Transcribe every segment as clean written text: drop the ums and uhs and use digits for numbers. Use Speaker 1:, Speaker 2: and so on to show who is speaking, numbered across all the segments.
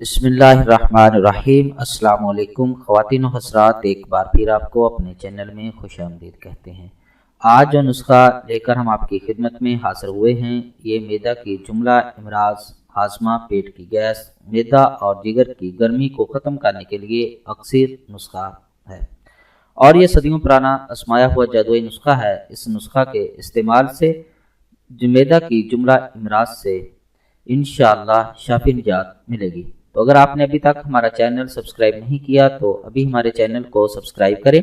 Speaker 1: بسم اللہ الرحمن الرحیم۔ السلام علیکم خواتین و حضرات، ایک بار پھر آپ کو اپنے چینل میں خوش آمدید کہتے ہیں۔ آج جو نسخہ لے کر ہم آپ کی خدمت میں حاضر ہوئے ہیں، یہ معدہ کی جملہ امراض، ہاضمہ، پیٹ کی گیس، معدہ اور جگر کی گرمی کو ختم کرنے کے لیے اکثر نسخہ ہے، اور یہ صدیوں پرانا آزمایا ہوا جادوئی نسخہ ہے۔ اس نسخہ کے استعمال سے معدہ کی جملہ امراض سے انشاءاللہ شافی نجات ملے گی۔ تو اگر آپ نے ابھی تک ہمارا چینل سبسکرائب نہیں کیا تو ابھی ہمارے چینل کو سبسکرائب کریں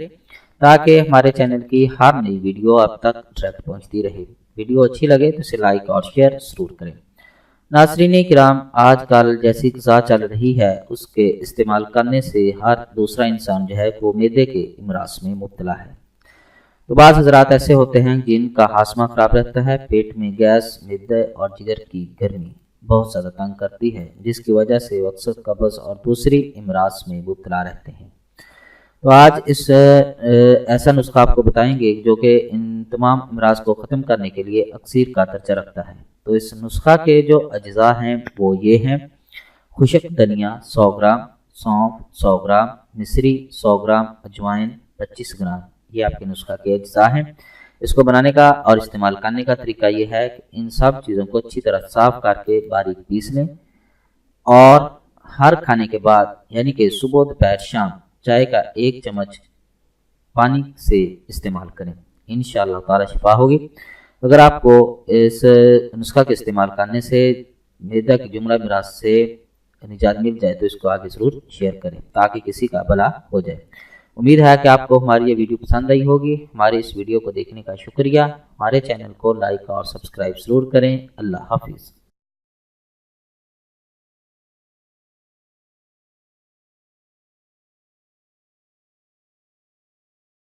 Speaker 1: تاکہ ہمارے چینل کی ہر نئی ویڈیو آپ تک ڈائریکٹ پہنچتی رہے۔ ویڈیو اچھی لگے تو اسے لائک اور شیئر ضرور کریں۔ ناظرین کرام، آج کل جیسی غذا چل رہی ہے اس کے استعمال کرنے سے ہر دوسرا انسان جو ہے وہ معدے کے امراض میں مبتلا ہے۔ تو بعض حضرات ایسے ہوتے ہیں جن کا ہاضمہ خراب رہتا ہے، پیٹ میں گیس، معدے اور جگر کی گرمی بہت زیادہ تنگ کرتی ہے، جس کی وجہ سے وہ اکثر قبض اور دوسری امراض میں مبتلا رہتے ہیں۔ تو آج ایسا نسخہ آپ کو بتائیں گے جو کہ ان تمام امراض کو ختم کرنے کے لیے اکثر کا درجہ رکھتا ہے۔ تو اس نسخہ کے جو اجزاء ہیں وہ یہ ہیں: خشک دھنیا 100 گرام، سونف 100 گرام، مصری 100 گرام، اجوائن 25 گرام، یہ آپ کے نسخہ کے اجزاء ہیں۔ اس کو بنانے کا اور استعمال کرنے کا طریقہ یہ ہے کہ ان سب چیزوں کو اچھی طرح صاف کر کے باریک پیس لیں، اور ہر کھانے کے بعد یعنی کہ صبح، دوپہر، شام چائے کا 1 چمچ پانی سے استعمال کریں، انشاءاللہ تعالی شفا ہوگی۔ اگر آپ کو اس نسخہ کے استعمال کرنے سے معدہ کی جملہ امراض سے نجات مل جائے تو اس کو آگے ضرور شیئر کریں تاکہ کسی کا بھلا ہو جائے۔ امید ہے کہ آپ کو ہماری یہ ویڈیو پسند آئی ہوگی۔ ہمارے اس ویڈیو کو دیکھنے کا شکریہ۔ ہمارے چینل کو لائک اور سبسکرائب ضرور کریں۔ اللہ حافظ۔